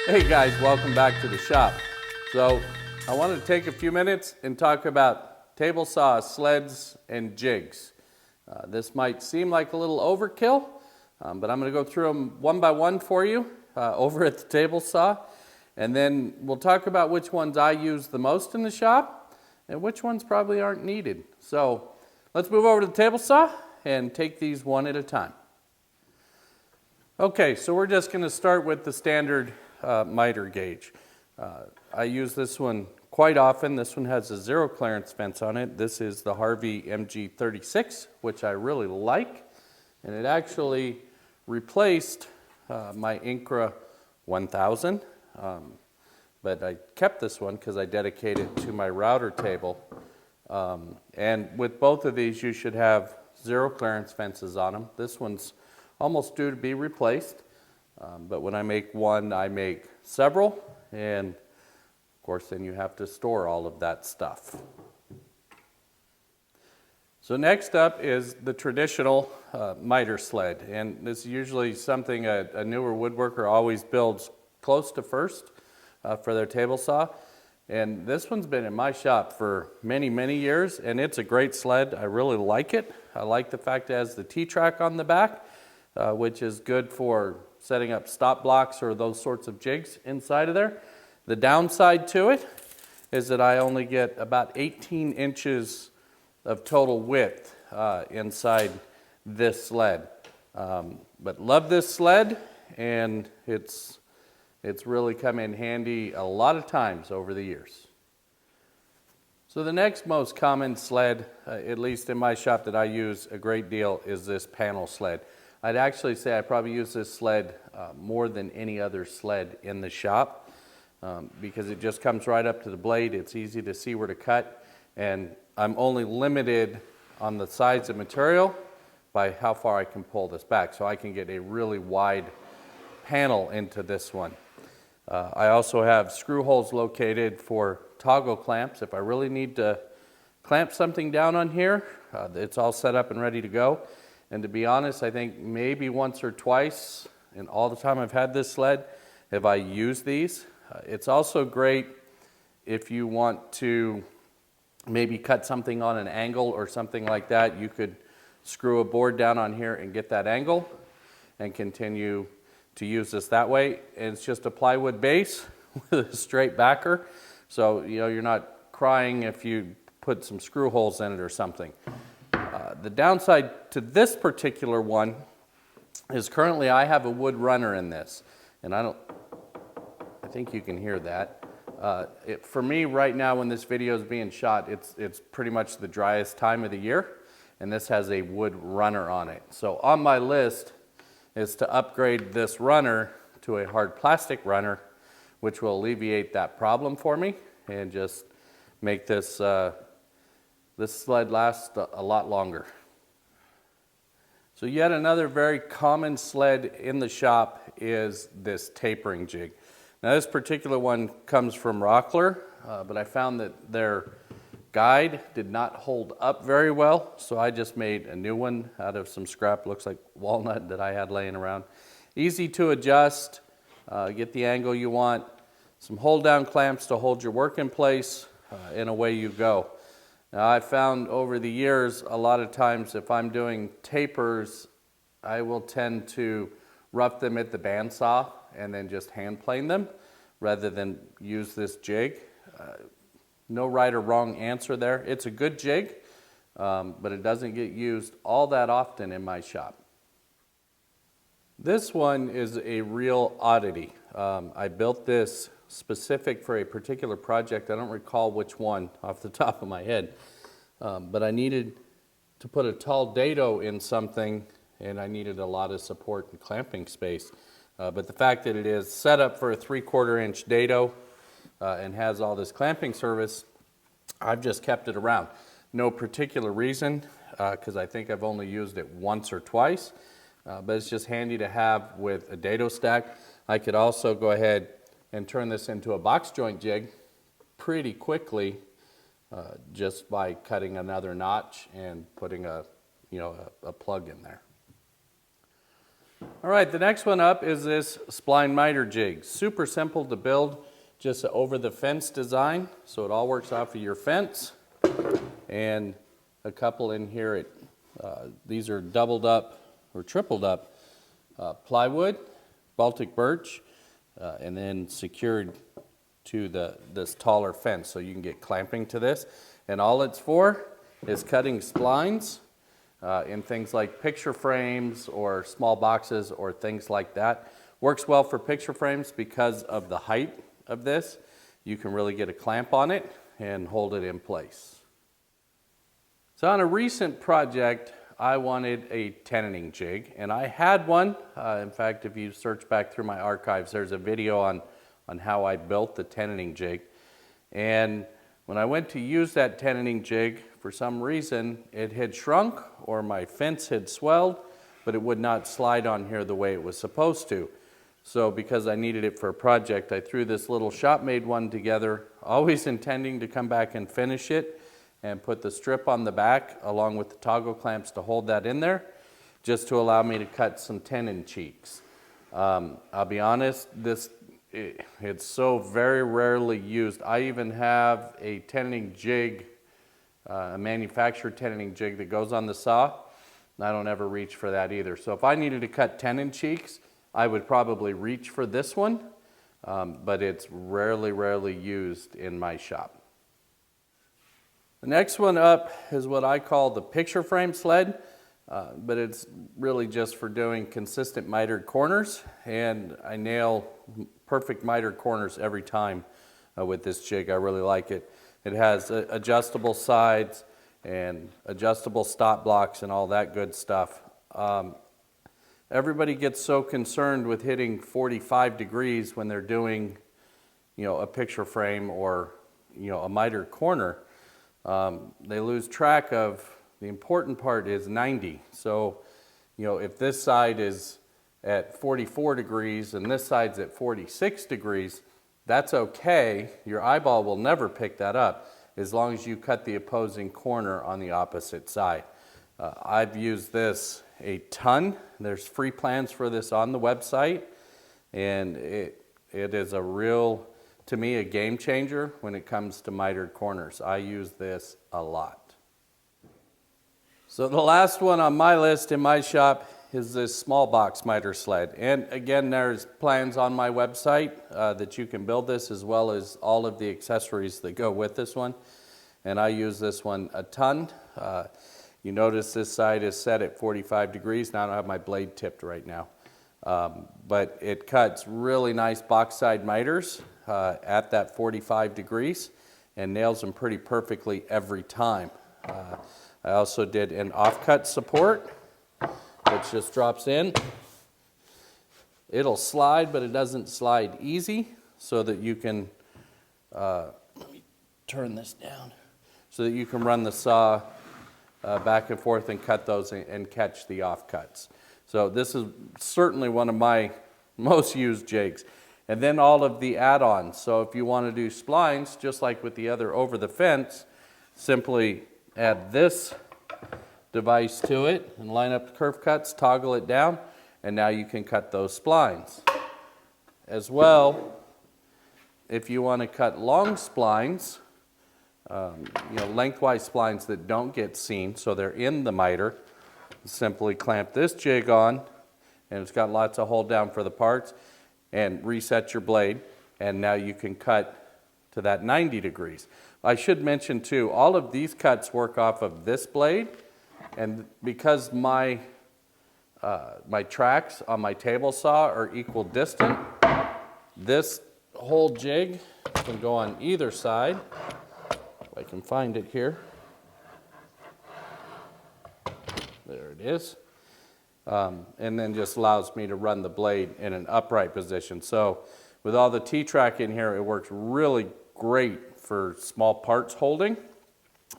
Hey guys, welcome back to the shop. So I wanted to take a few minutes and talk about table saws, sleds, and jigs. This might seem like a little overkill, but I'm going to go through them one by one for you over at the table saw, and then we'll talk about which ones I use the most in the shop and which ones probably aren't needed. So let's move over to the table saw and take these one at a time. Okay, so we're just going to start with the standard miter gauge. I use this one quite often. This one has a zero clearance fence on it. This is the Harvey MG36, which I really like, and it actually replaced my Incra 1000, but I kept this one because I dedicated it to my router table. And with both of these, you should have zero clearance fences on them. This one's almost due to be replaced, but when I make one, I make several, and of course then you have to store all of that stuff. So next up is the traditional miter sled, and this is usually something a newer woodworker always builds close to first for their table saw. And this one's been in my shop for many, many years, and it's a great sled. I really like it. I like the fact it has the T-track on the back, which is good for setting up stop blocks or those sorts of jigs inside of there. The downside to it is that I only get about 18 inches of total width inside this sled. But love this sled, and it's really come in handy a lot of times over the years. So the next most common sled, at least in my shop that I use a great deal, is this panel sled. I'd actually say I probably use this sled more than any other sled in the shop because it just comes right up to the blade. It's easy to see where to cut, and I'm only limited on the size of material by how far I can pull this back. So I can get a really wide panel into this one. I also have screw holes located for toggle clamps. If I really need to clamp something down on here, it's all set up and ready to go. And to be honest, I think maybe once or twice in all the time I've had this sled have I used these. It's also great if you want to maybe cut something on an angle or something like that. You could screw a board down on here and get that angle and continue to use this that way. And it's just a plywood base with a straight backer. So, you know, you're not crying if you put some screw holes in it or something. The downside to this particular one is currently I have a wood runner in this, and I think you can hear that. For me right now when this video is being shot, it's pretty much the driest time of the year, and this has a wood runner on it. So on my list is to upgrade this runner to a hard plastic runner, which will alleviate that problem for me and just make this sled last a lot longer. So yet another very common sled in the shop is this tapering jig. Now this particular one comes from Rockler, but I found that their guide did not hold up very well, so I just made a new one out of some scrap, looks like walnut that I had laying around. Easy to adjust, get the angle you want, some hold down clamps to hold your work in place, and away you go. Now I've found over the years a lot of times if I'm doing tapers, I will tend to rough them at the bandsaw and then just hand plane them rather than use this jig. No right or wrong answer there. It's a good jig, but it doesn't get used all that often in my shop. This one is a real oddity. I built this specific for a particular project. I don't recall which one off the top of my head, but I needed to put a tall dado in something, and I needed a lot of support and clamping space. But the fact that it is set up for a 3/4 inch dado and has all this clamping service, I've just kept it around. No particular reason, because I think I've only used it once or twice, but it's just handy to have with a dado stack. I could also go ahead and turn this into a box joint jig pretty quickly just by cutting another notch and putting a plug in there. All right, the next one up is this Spline Miter Jig. Super simple to build, just an over the fence design, so it all works off of your fence. And a couple in here, these are doubled up or tripled up plywood, Baltic birch, and then secured to this taller fence, so you can get clamping to this. And all it's for is cutting splines in things like picture frames or small boxes or things like that. Works well for picture frames because of the height of this. You can really get a clamp on it and hold it in place. So on a recent project, I wanted a tenoning jig, and I had one. In fact, if you search back through my archives, there's a video on how I built the tenoning jig. And when I went to use that tenoning jig, for some reason, it had shrunk or my fence had swelled, but it would not slide on here the way it was supposed to. So because I needed it for a project, I threw this little shop-made one together, always intending to come back and finish it and put the strip on the back along with the toggle clamps to hold that in there, just to allow me to cut some tenon cheeks. I'll be honest, it's so very rarely used. I even have a tenoning jig, a manufactured tenoning jig that goes on the saw, and I don't ever reach for that either. So if I needed to cut tenon cheeks, I would probably reach for this one, but it's rarely used in my shop. The next one up is what I call the picture frame sled, but it's really just for doing consistent mitered corners, and I nail perfect mitered corners every time with this jig. I really like it. It has adjustable sides and adjustable stop blocks and all that good stuff. Everybody gets so concerned with hitting 45 degrees when they're doing, a picture frame or, a mitered corner. They lose track of the important part is 90. So, if this side is at 44 degrees and this side's at 46 degrees, that's okay. Your eyeball will never pick that up as long as you cut the opposing corner on the opposite side. I've used this a ton. There's free plans for this on the website, and it is a real, to me, a game changer when it comes to mitered corners. I use this a lot. So the last one on my list in my shop is this small box miter sled. And again, there's plans on my website that you can build this, as well as all of the accessories that go with this one. And I use this one a ton. You notice this side is set at 45 degrees. Now I don't have my blade tipped right now. But it cuts really nice box side miters at that 45 degrees and nails them pretty perfectly every time. I also did an offcut support, which just drops in. It'll slide, but it doesn't slide easy, so that you can, let me turn this down, so that you can run the saw back and forth and cut those and catch the offcuts. So this is certainly one of my most used jigs. And then all of the add-ons. So if you want to do splines, just like with the other over the fence, simply add this device to it and line up the curve cuts, toggle it down, and now you can cut those splines. As well, if you want to cut long splines, lengthwise splines that don't get seen, so they're in the miter, simply clamp this jig on, and it's got lots of hold down for the parts, and reset your blade, and now you can cut to that 90 degrees. I should mention too, all of these cuts work off of this blade, and because my tracks on my table saw are equal distant, this whole jig can go on either side. If I can find it here. There it is. And then just allows me to run the blade in an upright position. So with all the T-track in here, it works really great for small parts holding.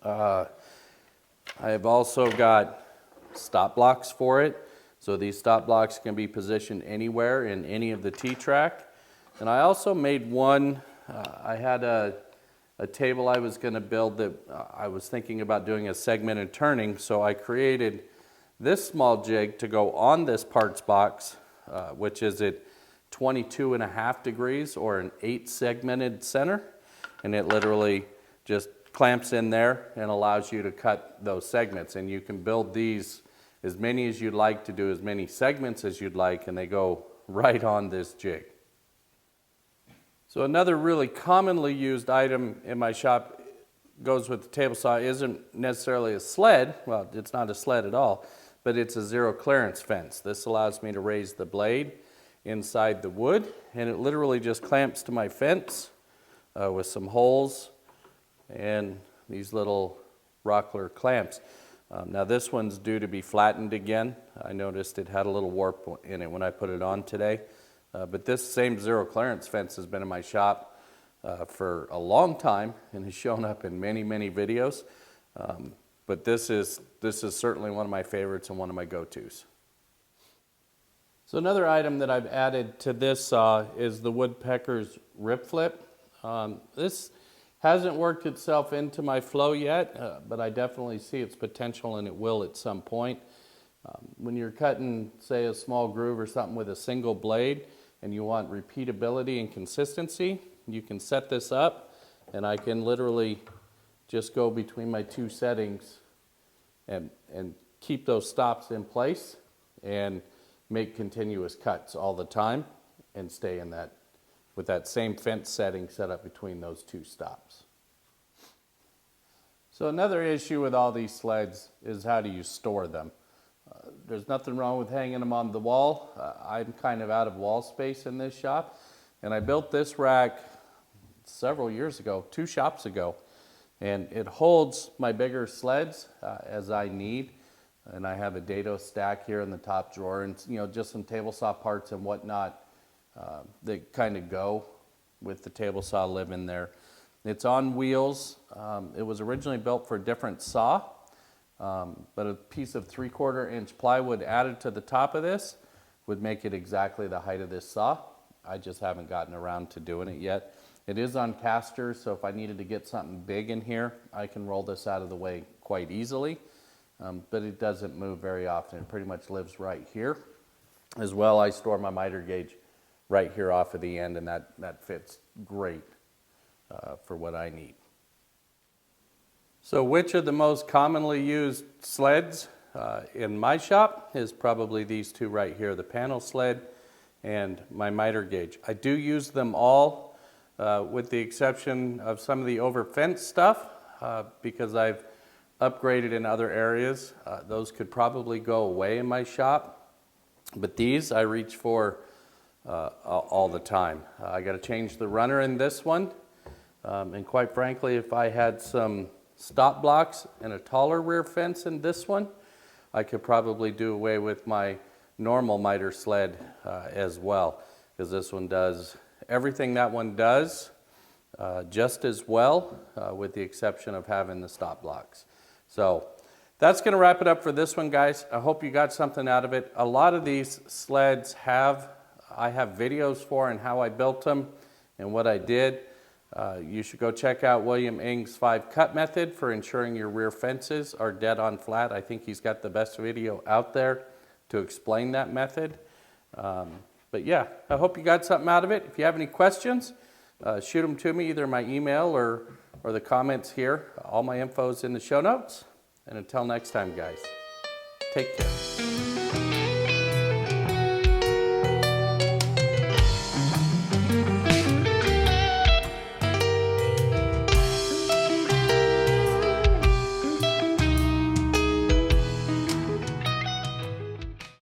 I've also got stop blocks for it. So these stop blocks can be positioned anywhere in any of the T-track. And I also made one, I had a table I was going to build that I was thinking about doing a segmented turning, so I created this small jig to go on this parts box which is at 22.5 degrees or an 8-segmented center, and it literally just clamps in there and allows you to cut those segments. And you can build these as many as you'd like, to do as many segments as you'd like, and they go right on this jig. So another really commonly used item in my shop goes with the table saw. Isn't necessarily a sled, well, it's not a sled at all, but it's a zero clearance fence. This allows me to raise the blade inside the wood, and it literally just clamps to my fence with some holes and these little rockler clamps. Now this one's due to be flattened again. I noticed it had a little warp in it when I put it on today. But this same zero clearance fence has been in my shop for a long time and has shown up in many, many videos. But this is certainly one of my favorites and one of my go-tos. So another item that I've added to this saw is the Woodpeckers Rip Flip. This hasn't worked itself into my flow yet, but I definitely see its potential, and it will at some point. When you're cutting, say, a small groove or something with a single blade and you want repeatability and consistency, you can set this up, and I can literally just go between my two settings and keep those stops in place and make continuous cuts all the time and stay in that with that same fence setting set up between those two stops. So another issue with all these sleds is how do you store them? There's nothing wrong with hanging them on the wall. I'm kind of out of wall space in this shop, and I built this rack several years ago, 2 shops ago, and it holds my bigger sleds as I need. And I have a dado stack here in the top drawer, and just some table saw parts and whatnot that kind of go with the table saw live in there. It's on wheels. It was originally built for a different saw, but a piece of 3/4 inch plywood added to the top of this would make it exactly the height of this saw. I just haven't gotten around to doing it yet. It is on casters, so if I needed to get something big in here, I can roll this out of the way quite easily. But it doesn't move very often. It pretty much lives right here. As well, I store my miter gauge right here off of the end, and that fits great for what I need. So which are the most commonly used sleds in my shop is probably these two right here, the panel sled and my miter gauge. I do use them all with the exception of some of the over fence stuff because I've upgraded in other areas. Those could probably go away in my shop, but these I reach for all the time. I got to change the runner in this one, and quite frankly, if I had some stop blocks and a taller rear fence in this one, I could probably do away with my normal miter sled as well, because this one does everything that one does just as well, with the exception of having the stop blocks. So that's going to wrap it up for this one, guys. I hope you got something out of it. A lot of these sleds I have videos for and how I built them and what I did. You should go check out William Ng's 5-cut method for ensuring your rear fences are dead on flat. I think he's got the best video out there to explain that method. But yeah, I hope you got something out of it. If you have any questions, shoot them to me, either my email or the comments here. All my info is in the show notes. And until next time, guys, take care.